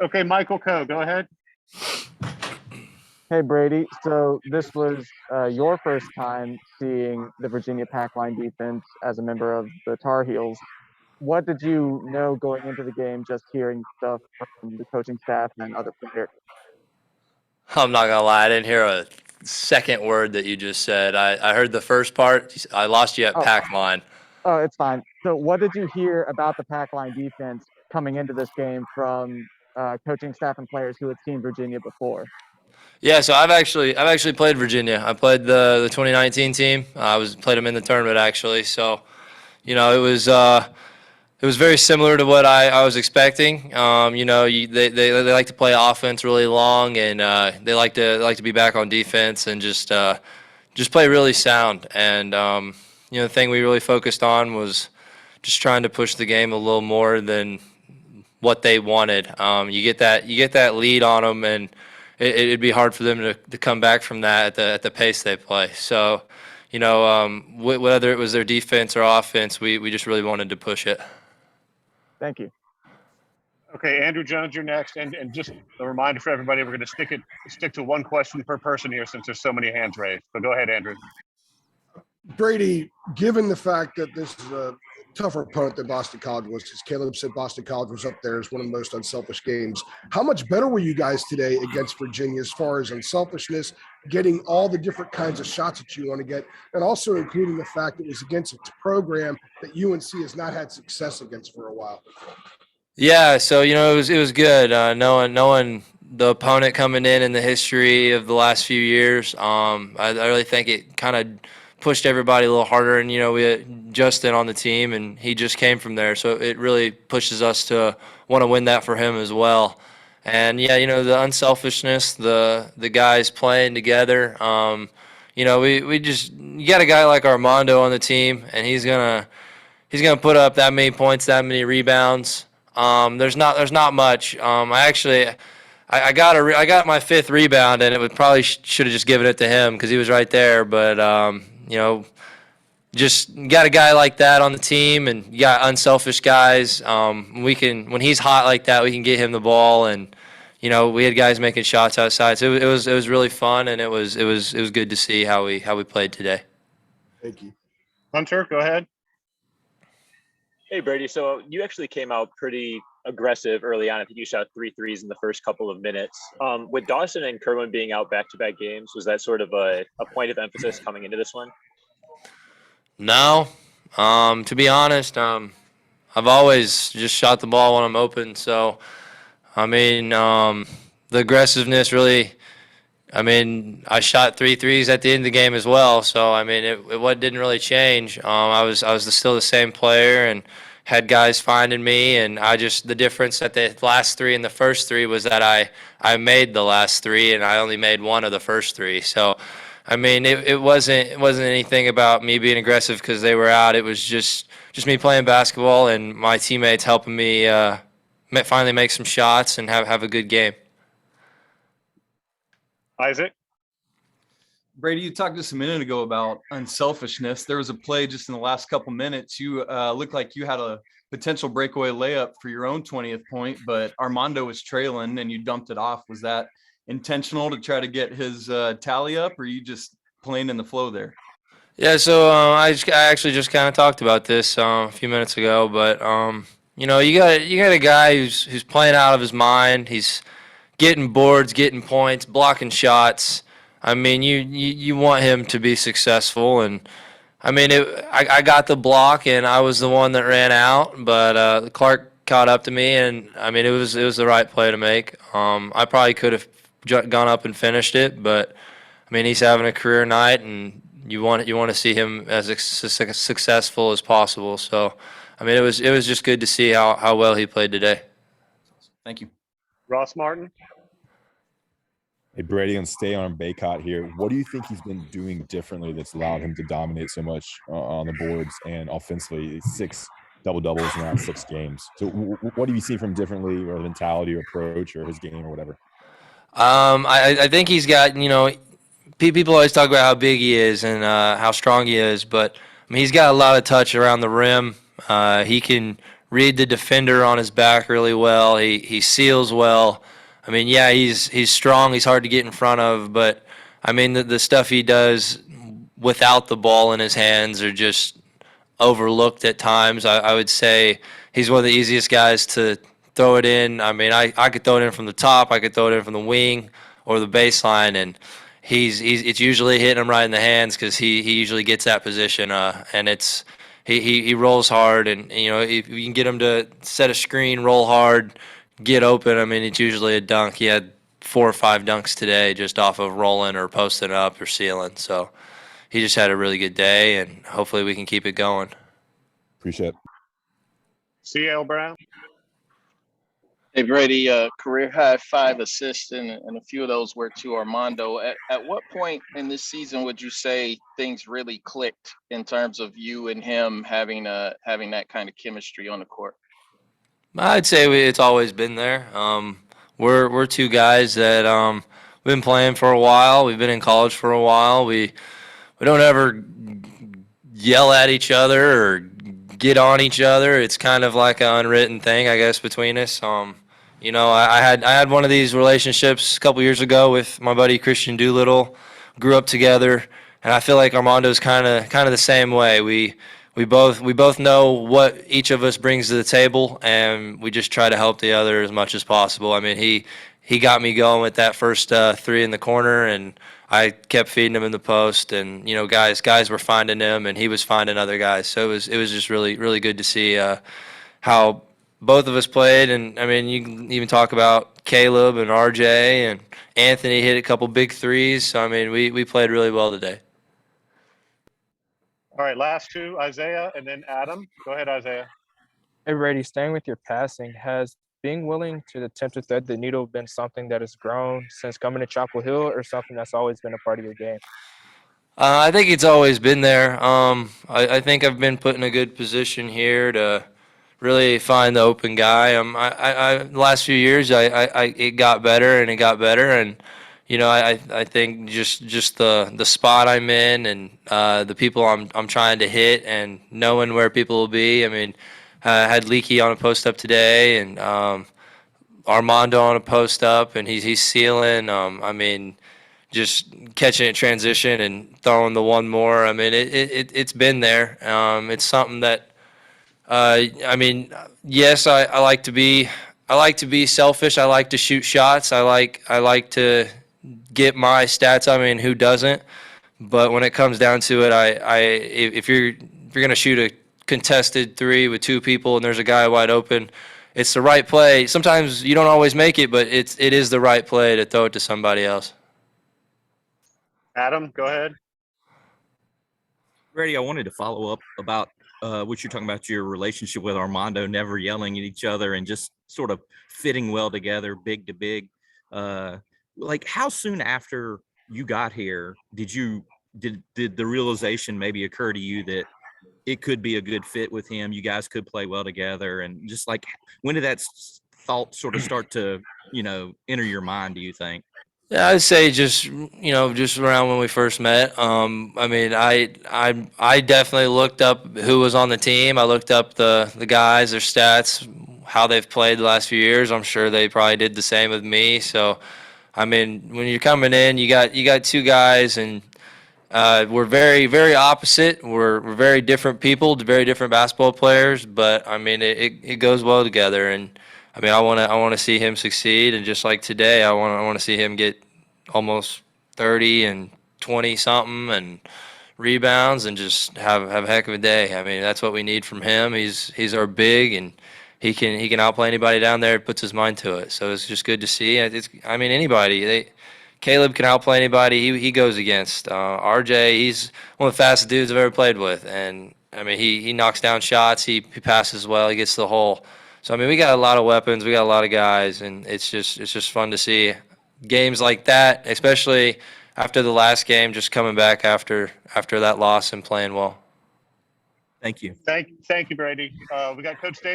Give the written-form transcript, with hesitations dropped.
Okay, Michael Coe, go ahead. Hey Brady, so this was your first time seeing the Virginia Pack line defense as a member of the Tar Heels. What did you know going into the game, just hearing stuff from the coaching staff and other players? I'm not gonna lie, I didn't hear a second word that you just said. I heard the first part. I lost you at Oh, pack line. oh, it's fine. So, what did you hear about the Pack line defense coming into this game from coaching staff and players who had seen Virginia before? Yeah, so I've actually played Virginia. I played the 2019 team. I was played them in the tournament actually. So it was very similar to what I was expecting. They like to play offense really long, and they like to be back on defense and just play really sound. And the thing we really focused on was just trying to push the game a little more than what they wanted. You get that lead on them, and it'd be hard for them to come back from that at the pace they play. So, whether it was their defense or offense, we just really wanted to push it. Thank you. Okay, Andrew Jones, you're next. And just a reminder for everybody, we're going to stick to one question per person here since there's so many hands raised. So go ahead, Andrew. Brady, given the fact that this is a tougher opponent than Boston College was, as Caleb said, Boston College was up there as one of the most unselfish games. How much better were you guys today against Virginia as far as unselfishness, getting all the different kinds of shots that you want to get, and also including the fact that it was against a program that UNC has not had success against for a while? Yeah, so it was good knowing the opponent coming in the history of the last few years. I really think it kind of pushed everybody a little harder, and we had Justin on the team, and he just came from there, so it really pushes us to want to win that for him as well. And yeah, the unselfishness, the guys playing together. We just you got a guy like Armando on the team, and he's gonna put up that many points, that many rebounds. There's not much. I got my fifth rebound, and it would probably should have just given it to him because he was right there. But just got a guy like that on the team, and you got unselfish guys. When he's hot like that, we can get him the ball, and we had guys making shots outside. So it was really fun, and it was good to see how we played today. Thank you. Hunter, go ahead. Hey, Brady. So you actually came out pretty aggressive early on. I think you shot 3 threes in the first couple of minutes. With Dawson and Kerwin being out back-to-back games, was that sort of a point of emphasis coming into this one? No. To be honest, I've always just shot the ball when I'm open. So, the aggressiveness really. I shot 3 threes at the end of the game as well. So, it didn't really change. I was still the same player and had guys finding me, and the difference at the last 3 and the first 3 was that I made the last 3 and I only made one of the first 3. So, it wasn't anything about me being aggressive because they were out. It was just me playing basketball and my teammates helping me finally make some shots and have a good game. Isaac? Brady, you talked just a minute ago about unselfishness. There was a play just in the last couple minutes. You looked like you had a potential breakaway layup for your own 20th point, but Armando was trailing and you dumped it off. Was that intentional to try to get his tally up, or you just playing in the flow there? Yeah, so I actually just kind of talked about this a few minutes ago, but you got a guy who's playing out of his mind. He's getting boards, getting points, blocking shots. You want him to be successful, and I got the block, and I was the one that ran out, but Clark caught up to me, and it was the right play to make. I probably could have gone up and finished it, but he's having a career night, and you want to see him as successful as possible. So, it was just good to see how well he played today. Thank you. Ross Martin? Hey, Brady, and stay on Baycott here. What do you think he's been doing differently that's allowed him to dominate so much on the boards and offensively? 6 double-doubles in the last 6 games. So what do you see from differently, or the mentality or approach or his game or whatever? I think he's got, people always talk about how big he is and how strong he is, but he's got a lot of touch around the rim. He can read the defender on his back really well. He seals well. I mean, yeah, he's strong. He's hard to get in front of, but I mean the stuff he does without the ball in his hands are just overlooked at times. I would say he's one of the easiest guys to throw it in. I mean, I could throw it in from the top. I could throw it in from the wing or the baseline, and it's usually hitting him right in the hands because he usually gets that position. And it's he rolls hard, and you know if you can get him to set a screen, roll hard, get open. I mean, it's usually a dunk. He had 4 or 5 dunks today just off of rolling or posting up or sealing. So he just had a really good day, and hopefully we can keep it going. Appreciate it. CL Brown. Hey, Brady, career high 5 assists, and a few of those were to Armando. At what point in this season would you say things really clicked in terms of you and him having that kind of chemistry on the court? I'd say it's always been there. We're 2 guys that we've been playing for a while. We've been in college for a while. We don't ever yell at each other or get on each other. It's kind of like an unwritten thing, I guess, between us. You know, I had one of these relationships a couple years ago with my buddy Christian Doolittle. Grew up together, and I feel like Armando's kind of the same way. We both know what each of us brings to the table, and we just try to help the other as much as possible. I mean, he got me going with that first 3 in the corner, and I kept feeding him in the post. And you know, guys were finding him, and he was finding other guys. So it was just really good to see how both of us played. And I mean, you can even talk about Caleb and RJ and Anthony hit a couple big threes. So I mean, we played really well today. All right, last 2, Isaiah and then Adam. Go ahead, Isaiah. Hey, Brady, staying with your passing, has being willing to attempt to thread the needle been something that has grown since coming to Chapel Hill, or something that's always been a part of your game? I think it's always been there. I think I've been put in a good position here to really find the open guy. The last few years, it got better and it got better, and you know, I think just the spot I'm in and the people I'm trying to hit and knowing where people will be. I mean, I had Leaky on a post up today, and Armando on a post up, and he's sealing. I mean, just catching it transition and throwing the one more. I mean, it's been there. It's something that I mean, yes, I like to be selfish. I like to shoot shots. I like to get my stats. I mean, who doesn't? But when it comes down to it, if you're gonna shoot a contested 3 with 2 people and there's a guy wide open, it's the right play. Sometimes you don't always make it, but it is the right play to throw it to somebody else. Adam, go ahead. Brady, I wanted to follow up about what you're talking about, your relationship with Armando, never yelling at each other and just sort of fitting well together, big to big. Like, how soon after you got here did the realization maybe occur to you that it could be a good fit with him? You guys could play well together, and just like, when did that thought sort of start to, you know, enter your mind, do you think? Yeah, I'd say just around when we first met. I mean, I definitely looked up who was on the team. I looked up the guys, their stats, how they've played the last few years. I'm sure they probably did the same with me. So, I mean, when you're coming in, you got 2 guys, and we're very, very opposite. We're very different people, very different basketball players. But I mean, it goes well together, and I mean, I want to see him succeed, and just like today, I want to see him get almost 30 and 20 something and rebounds and just have a heck of a day. I mean, that's what we need from him. He's our big, and he can outplay anybody down there. Puts his mind to it, so it's just good to see. I mean, anybody. Caleb can outplay anybody he goes against. RJ, he's one of the fastest dudes I've ever played with, and I mean, he knocks down shots. He passes well. He gets to the hole. So I mean, we got a lot of weapons. We got a lot of guys, and it's just fun to see games like that, especially after the last game, just coming back after that loss and playing well. Thank you. Thank you, Brady. We got Coach Davis.